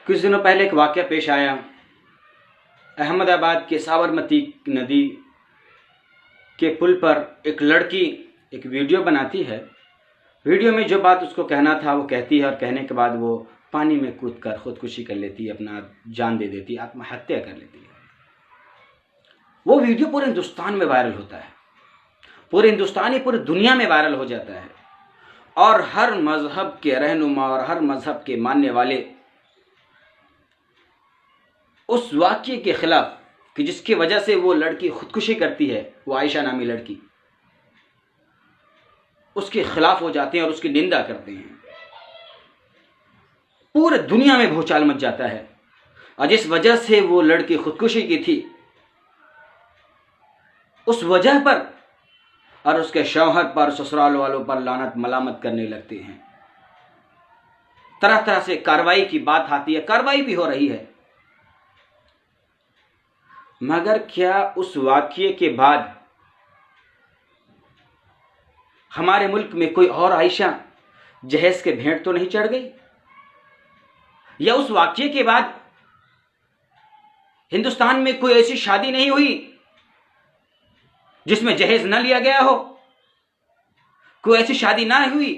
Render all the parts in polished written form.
کچھ دنوں پہلے ایک واقعہ پیش آیا۔ احمد آباد کے سابرمتی ندی کے پل پر ایک لڑکی ایک ویڈیو بناتی ہے۔ ویڈیو میں جو بات اس کو کہنا تھا وہ کہتی ہے، اور کہنے کے بعد وہ پانی میں کود کر خودکشی کر لیتی ہے، اپنا جان دے دیتی ہے، آتم ہتیا کر لیتی ہے۔ وہ ویڈیو پورے ہندوستان میں وائرل ہوتا ہے، پورے ہندوستان ہی پوری دنیا میں وائرل ہو جاتا ہے، اور ہر مذہب کے رہنما اور ہر مذہب کے ماننے والے اس واقعے کے خلاف کہ جس کی وجہ سے وہ لڑکی خودکشی کرتی ہے، وہ عائشہ نامی لڑکی، اس کے خلاف ہو جاتے ہیں اور اس کی نندا کرتے ہیں۔ پورے دنیا میں بھوچال مچ جاتا ہے، اور جس وجہ سے وہ لڑکی خودکشی کی تھی اس وجہ پر اور اس کے شوہر پر، سسرال والوں پر لعنت ملامت کرنے لگتے ہیں۔ طرح طرح سے کارروائی کی بات آتی ہے، کارروائی بھی ہو رہی ہے، مگر کیا اس واقعے کے بعد ہمارے ملک میں کوئی اور عائشہ جہیز کے بھینٹ تو نہیں چڑھ گئی؟ یا اس واقعے کے بعد ہندوستان میں کوئی ایسی شادی نہیں ہوئی جس میں جہیز نہ لیا گیا ہو؟ کوئی ایسی شادی نہ ہوئی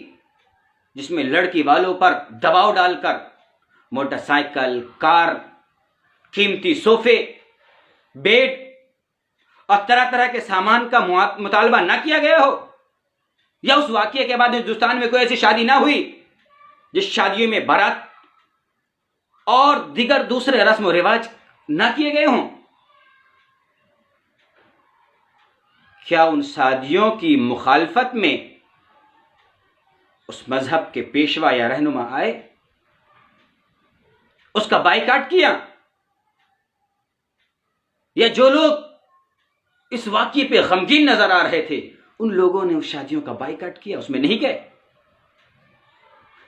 جس میں لڑکی والوں پر دباؤ ڈال کر موٹر سائیکل، کار، قیمتی صوفے، بیڈ اور طرح طرح کے سامان کا مطالبہ نہ کیا گیا ہو؟ یا اس واقعے کے بعد ہندوستان میں کوئی ایسی شادی نہ ہوئی جس شادیوں میں بارات اور دیگر دوسرے رسم و رواج نہ کیے گئے ہوں؟ کیا ان شادیوں کی مخالفت میں اس مذہب کے پیشوا یا رہنما آئے، اس کا بائیکاٹ کیا؟ یا جو لوگ اس واقعے پہ غمگین نظر آ رہے تھے ان لوگوں نے اس شادیوں کا بائیکاٹ کیا، اس میں نہیں گئے؟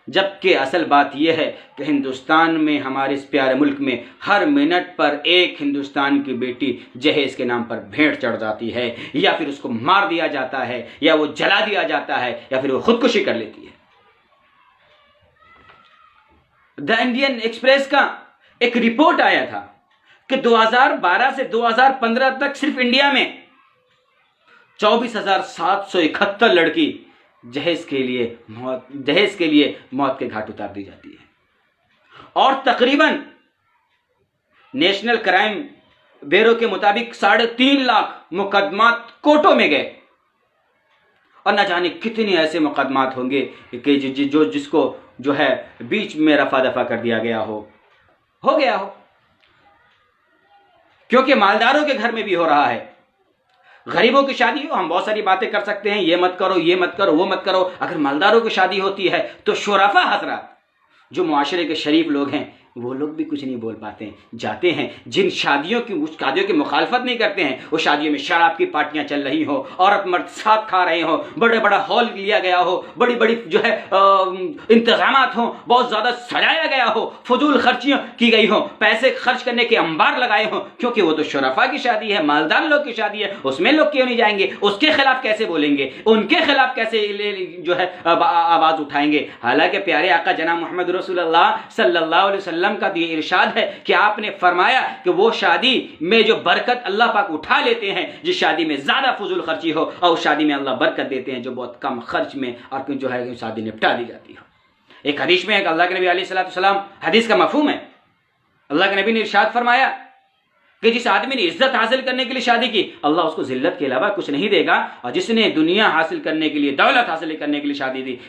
جبکہ اصل بات یہ ہے کہ ہندوستان میں، ہمارے اس پیارے ملک میں، ہر منٹ پر ایک ہندوستان کی بیٹی جہیز کے نام پر بھینٹ چڑھ جاتی ہے، یا پھر اس کو مار دیا جاتا ہے، یا وہ جلا دیا جاتا ہے، یا پھر وہ خودکشی کر لیتی ہے۔ دا انڈین ایکسپریس کا ایک رپورٹ آیا تھا کہ 2012 سے 2015 تک صرف انڈیا میں 24,771 لڑکی جہیز کے لیے موت کے گھاٹ اتار دی جاتی ہے، اور تقریباً نیشنل کرائم بیورو کے مطابق 3.5 لاکھ مقدمات کورٹوں میں گئے، اور نہ جانے کتنے ایسے مقدمات ہوں گے کہ جس کو جو ہے بیچ میں رفع دفع کر دیا گیا ہو گیا ہو، کیونکہ مالداروں کے گھر میں بھی ہو رہا ہے۔ غریبوں کی شادی ہو، ہم بہت ساری باتیں کر سکتے ہیں، یہ مت کرو، یہ مت کرو، وہ مت کرو۔ اگر مالداروں کی شادی ہوتی ہے تو شرفا حضرات، جو معاشرے کے شریف لوگ ہیں، وہ لوگ بھی کچھ نہیں بول پاتے ہیں، جاتے ہیں جن شادیوں کی مخالفت نہیں کرتے ہیں، وہ شادیوں میں شراب کی پارٹیاں چل رہی ہو، عورت مرد ساتھ کھا رہے ہو، بڑا ہال لیا گیا ہو، بڑی جو ہے انتظامات ہوں، بہت زیادہ سجایا گیا ہو، فضول خرچیاں کی گئی ہوں، پیسے خرچ کرنے کے انبار لگائے ہوں، کیونکہ وہ تو شرفا کی شادی ہے، مالدار لوگ کی شادی ہے، اس میں لوگ کیوں نہیں جائیں گے؟ اس کے خلاف کیسے بولیں گے؟ ان کے خلاف کیسے جو ہے آواز اٹھائیں گے؟ حالانکہ پیارے آقا جناب محمد رسول اللہ صلی اللہ علیہ وسلم کا تو یہ ارشاد ہے کہ آپ نے فرمایا کہ وہ شادی میں جو برکت اللہ پاک اٹھا لیتے ہیں، جس شادی میں زیادہ فضول خرچی ہو، اور اس شادی میں اللہ برکت دیتے ہیں جو بہت کم خرچ میں اور جو ہے شادی نپٹا دی جاتی ہے۔ ایک حدیث میں ہے کہ اللہ کے نبی علیہ الصلوۃ والسلام، حدیث کا مفہوم ہے، اللہ کے نبی نے ارشاد فرمایا کہ جس آدمی نے عزت حاصل کرنے کے لیے شادی کی، اللہ اس کو ذلت کے علاوہ کچھ نہیں دے گا، اور جس نے دنیا حاصل کرنے کے لیے، دولت حاصل کرنے کے لیے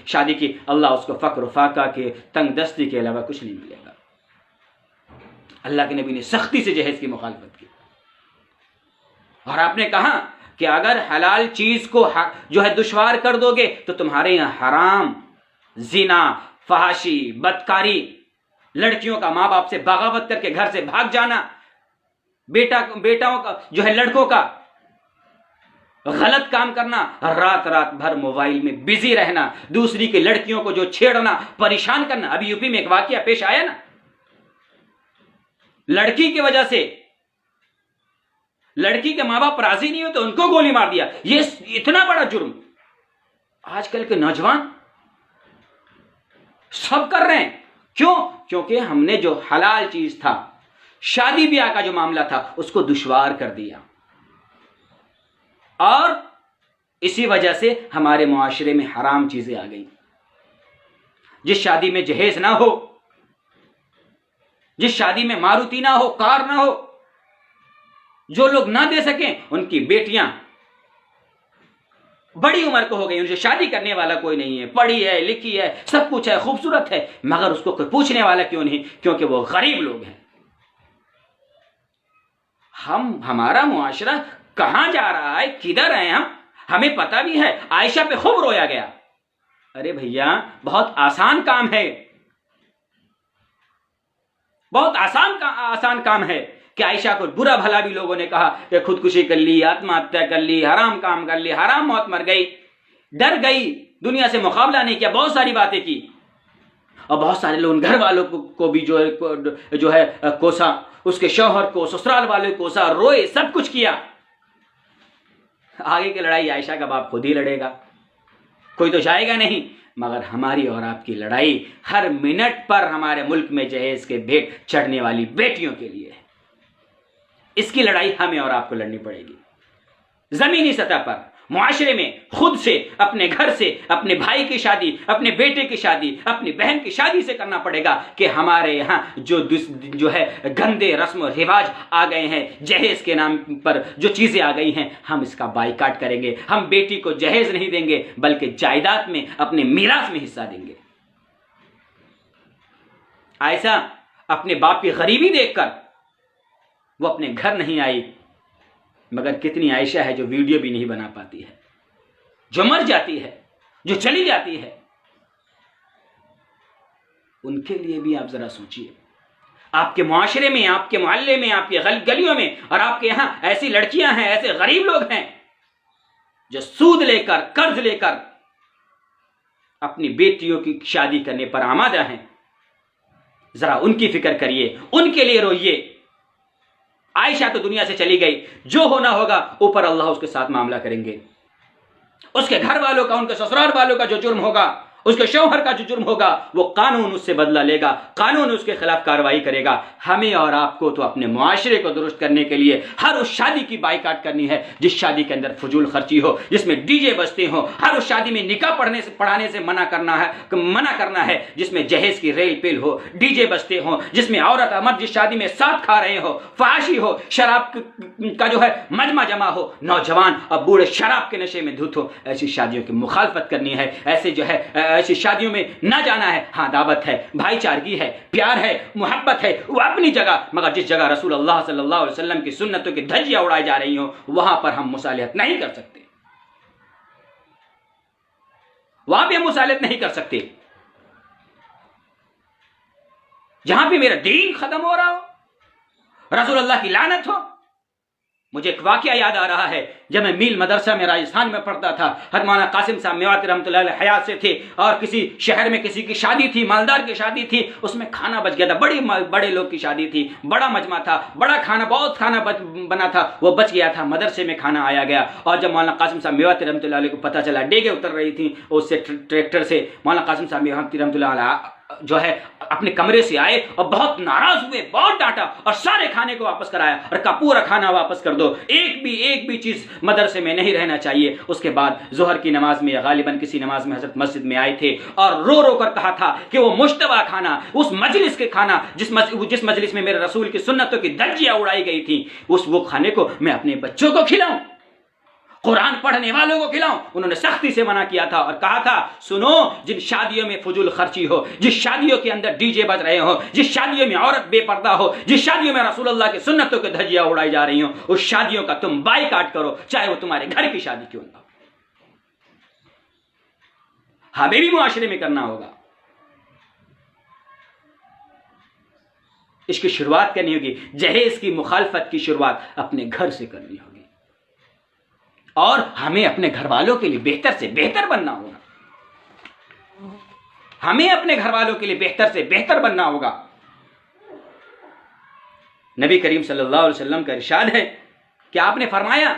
شادی کی، اللہ اس کو فقر و فاقہ کے تنگ دستی کے علاوہ کچھ نہیں ملے گا۔ اللہ کے نبی نے سختی سے جہیز کی مخالفت کی، اور آپ نے کہا کہ اگر حلال چیز کو جو ہے دشوار کر دو گے تو تمہارے یہاں حرام، زنا، فحاشی، بدکاری، لڑکیوں کا ماں باپ سے بغاوت کر کے گھر سے بھاگ جانا، بیٹاؤں کا جو ہے لڑکوں کا غلط کام کرنا، رات بھر موبائل میں بزی رہنا، دوسری کی لڑکیوں کو جو چھیڑنا، پریشان کرنا۔ ابھی یو پی میں ایک واقعہ پیش آیا نا، لڑکی کی وجہ سے لڑکی کے ماں باپ راضی نہیں ہوتے، ان کو گولی مار دیا۔ یہ اتنا بڑا جرم آج کل کے نوجوان سب کر رہے ہیں، کیوں؟ کیونکہ ہم نے جو حلال چیز تھا، شادی بیاہ کا جو معاملہ تھا، اس کو دشوار کر دیا، اور اسی وجہ سے ہمارے معاشرے میں حرام چیزیں آ گئیں۔ جس شادی میں جہیز نہ ہو، جس شادی میں ماروتی نہ ہو، کار نہ ہو، جو لوگ نہ دے سکیں ان کی بیٹیاں بڑی عمر کو ہو گئی، ان سے شادی کرنے والا کوئی نہیں ہے، پڑھی ہے، لکھی ہے، سب کچھ ہے، خوبصورت ہے، مگر اس کو کوئی پوچھنے والا کیوں نہیں؟ کیونکہ وہ غریب لوگ ہیں۔ ہمارا معاشرہ کہاں جا رہا ہے، کدھر ہیں ہم؟ ہمیں پتہ بھی ہے۔ عائشہ پہ خوب رویا گیا۔ ارے بھیا، بہت آسان کام ہے، بہت آسان کام ہے کہ عائشہ کو برا بھلا بھی لوگوں نے کہا کہ خودکشی کر لی، آتما ہتیا کر لی، حرام کام کر لی، حرام موت مر گئی، ڈر گئی، دنیا سے مقابلہ نہیں کیا، بہت ساری باتیں کی، اور بہت سارے لوگ گھر والوں کو بھی جو ہے کوسا، اس کے شوہر کو، سسرال والوں کو کوسا، روئے، سب کچھ کیا۔ آگے کی لڑائی عائشہ کا باپ خود ہی لڑے گا، کوئی تو جائے گا نہیں، مگر ہماری اور آپ کی لڑائی ہر منٹ پر ہمارے ملک میں جہیز کے بھیٹ چڑھنے والی بیٹیوں کے لیے ہے۔ اس کی لڑائی ہمیں اور آپ کو لڑنی پڑے گی، زمینی سطح پر، معاشرے میں، خود سے، اپنے گھر سے، اپنے بھائی کی شادی، اپنے بیٹے کی شادی، اپنی بہن کی شادی سے کرنا پڑے گا کہ ہمارے یہاں جو ہے گندے رسم و رواج آ گئے ہیں، جہیز کے نام پر جو چیزیں آ گئی ہیں، ہم اس کا بائیکاٹ کریں گے۔ ہم بیٹی کو جہیز نہیں دیں گے، بلکہ جائیداد میں، اپنے میراث میں حصہ دیں گے۔ عائشہ اپنے باپ کی غریبی دیکھ کر وہ اپنے گھر نہیں آئی، مگر کتنی عائشہ ہے جو ویڈیو بھی نہیں بنا پاتی ہے، جو مر جاتی ہے، جو چلی جاتی ہے۔ ان کے لیے بھی آپ ذرا سوچئے، آپ کے معاشرے میں، آپ کے محلے میں، آپ کی گلیوں میں، اور آپ کے یہاں ایسی لڑکیاں ہیں، ایسے غریب لوگ ہیں جو سود لے کر، قرض لے کر اپنی بیٹیوں کی شادی کرنے پر آمادہ ہیں۔ ذرا ان کی فکر کریے، ان کے لیے روئیے۔ عائشہ تو دنیا سے چلی گئی، جو ہونا ہوگا اوپر اللہ اس کے ساتھ معاملہ کریں گے۔ اس کے گھر والوں کا، ان کے سسرال والوں کا جو جرم ہوگا، اس کے شوہر کا جو جرم ہوگا، وہ قانون اس سے بدلہ لے گا، قانون اس کے خلاف کارروائی کرے گا۔ ہمیں اور آپ کو تو اپنے معاشرے کو درست کرنے کے لیے ہر اس شادی کی بائیکاٹ کرنی ہے جس شادی کے اندر فضول خرچی ہو، جس میں ڈی جے بجتے ہوں۔ ہر اس شادی میں نکاح پڑھانے سے منع کرنا ہے جس میں جہیز کی ریل پیل ہو، ڈی جے بجتے ہوں، جس میں عورت مرد جس شادی میں ساتھ کھا رہے ہو، فحاشی ہو، شراب کا جو ہے مجمع جمع ہو، نوجوان اور بوڑھے شراب کے نشے میں دھت ہو۔ ایسی شادیوں کی مخالفت کرنی ہے، ایسی شادیوں میں نہ جانا ہے۔ ہاں، دعوت ہے، بھائی چارگی ہے، پیار ہے، محبت ہے، وہ اپنی جگہ، مگر جس جگہ رسول اللہ صلی اللہ علیہ وسلم کی سنتوں کی دھجیاں اڑائی جا رہی ہوں، وہاں پر ہم مصالحت نہیں کر سکتے، وہاں بھی ہم مصالحت نہیں کر سکتے۔ جہاں بھی میرا دین ختم ہو رہا ہو، رسول اللہ کی لعنت ہو۔ مجھے ایک واقعہ یاد آ رہا ہے، جب میں میل مدرسہ میں راجستھان میں پڑھتا تھا، حضرت مولانا قاسم صاحب میواتی رحمۃ اللہ علیہ حیات سے تھے، اور کسی شہر میں کسی کی شادی تھی، مالدار کی شادی تھی، اس میں کھانا بچ گیا تھا، بڑے لوگ کی شادی تھی، بڑا مجمع تھا، بڑا کھانا، بہت کھانا بنا تھا، وہ بچ گیا تھا، مدرسے میں کھانا آیا گیا، اور جب مولانا قاسم صاحب میواتی رحمۃ اللہ علیہ کو پتہ چلا، ڈیگیں اتر رہی تھیں اس سے ٹریکٹر سے، مولانا قاسم صاحب میواتی رحمۃ اللہ علیہ جو ہے اپنے کمرے سے آئے اور بہت ناراض ہوئے، بہت ڈانٹا، اور سارے کھانے کو واپس کرایا اور کہا پورا کھانا واپس کر دو، ایک بھی چیز مدرسے میں نہیں رہنا چاہیے۔ اس کے بعد ظہر کی نماز میں، غالباً کسی نماز میں، حضرت مسجد میں آئے تھے اور رو کر کہا تھا کہ وہ مشتبہ کھانا، اس مجلس کے کھانا جس مجلس میں میرے رسول کی سنتوں کی دھجیاں اڑائی گئی تھیں، وہ کھانے کو میں اپنے بچوں کو کھلاؤں، قرآن پڑھنے والوں کو کھلاؤں؟ انہوں نے سختی سے منع کیا تھا اور کہا تھا، سنو، جن شادیوں میں فضول خرچی ہو، جس شادیوں کے اندر ڈی جے بج رہے ہو، جس شادیوں میں عورت بے پردہ ہو، جس شادیوں میں رسول اللہ کی سنتوں کے دھجیاں اڑائی جا رہی ہوں، اس شادیوں کا تم بائیکاٹ کرو، چاہے وہ تمہارے گھر کی شادی کیوں نہ ہو۔ ہمیں بھی معاشرے میں کرنا ہوگا، اس کی شروعات کرنی ہوگی، جہیز کی مخالفت کی شروعات اپنے گھر سے کرنی ہوگی، اور ہمیں اپنے گھر والوں کے لیے بہتر سے بہتر بننا ہوگا، ہمیں اپنے گھر والوں کے لیے بہتر سے بہتر بننا ہوگا۔ نبی کریم صلی اللہ علیہ وسلم کا ارشاد ہے کہ آپ نے فرمایا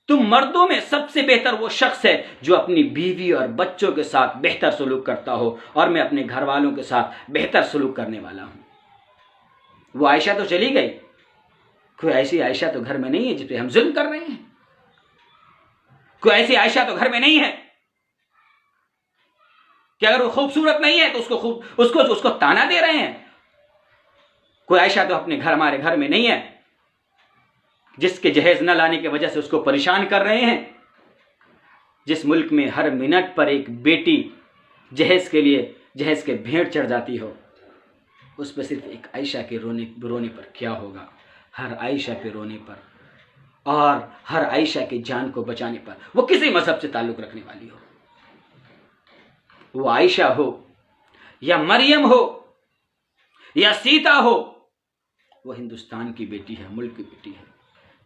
تم مردوں میں سب سے بہتر وہ شخص ہے جو اپنی بیوی اور بچوں کے ساتھ بہتر سلوک کرتا ہو، اور میں اپنے گھر والوں کے ساتھ بہتر سلوک کرنے والا ہوں۔ وہ عائشہ تو چلی گئی، کوئی ایسی عائشہ تو گھر میں نہیں ہے جس پہ ہم ظلم کر رہے ہیں، کوئی ایسی عائشہ تو گھر میں نہیں ہے کہ اگر وہ خوبصورت نہیں ہے تو اس کو تانا دے رہے ہیں، کوئی عائشہ تو ہمارے گھر میں نہیں ہے جس کے جہیز نہ لانے کی وجہ سے اس کو پریشان کر رہے ہیں۔ جس ملک میں ہر منٹ پر ایک بیٹی جہیز کے بھیڑ چڑھ جاتی ہو، اس پہ صرف ایک عائشہ کے رونے پر کیا ہوگا؟ ہر عائشہ پہ رونے پر اور ہر عائشہ کی جان کو بچانے پر، وہ کسی مذہب سے تعلق رکھنے والی ہو، وہ عائشہ ہو یا مریم ہو یا سیتا ہو، وہ ہندوستان کی بیٹی ہے، ملک کی بیٹی ہے۔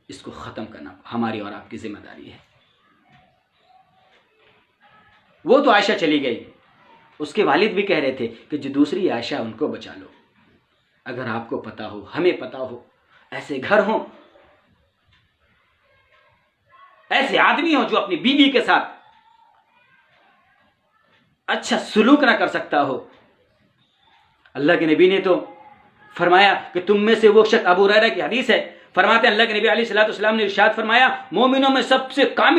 اس کو ختم کرنا ہماری اور آپ کی ذمہ داری ہے۔ وہ تو عائشہ چلی گئی، اس کے والد بھی کہہ رہے تھے کہ جو دوسری عائشہ ان کو بچا لو۔ اگر آپ کو پتا ہو، ہمیں پتا ہو، ایسے گھر ہوں، ایسے آدمی ہو جو اپنی بیوی کے ساتھ اچھا سلوک نہ کر سکتا ہو۔ اللہ کے نبی نے تو فرمایا کہ تم میں سے وہ شخص، ابو ہریرہ کی حدیث ہے، فرماتے ہیں اللہ کے نبی علیہ الصلوۃ والسلام نے ارشاد فرمایا، مومنوں میں سب سے کامل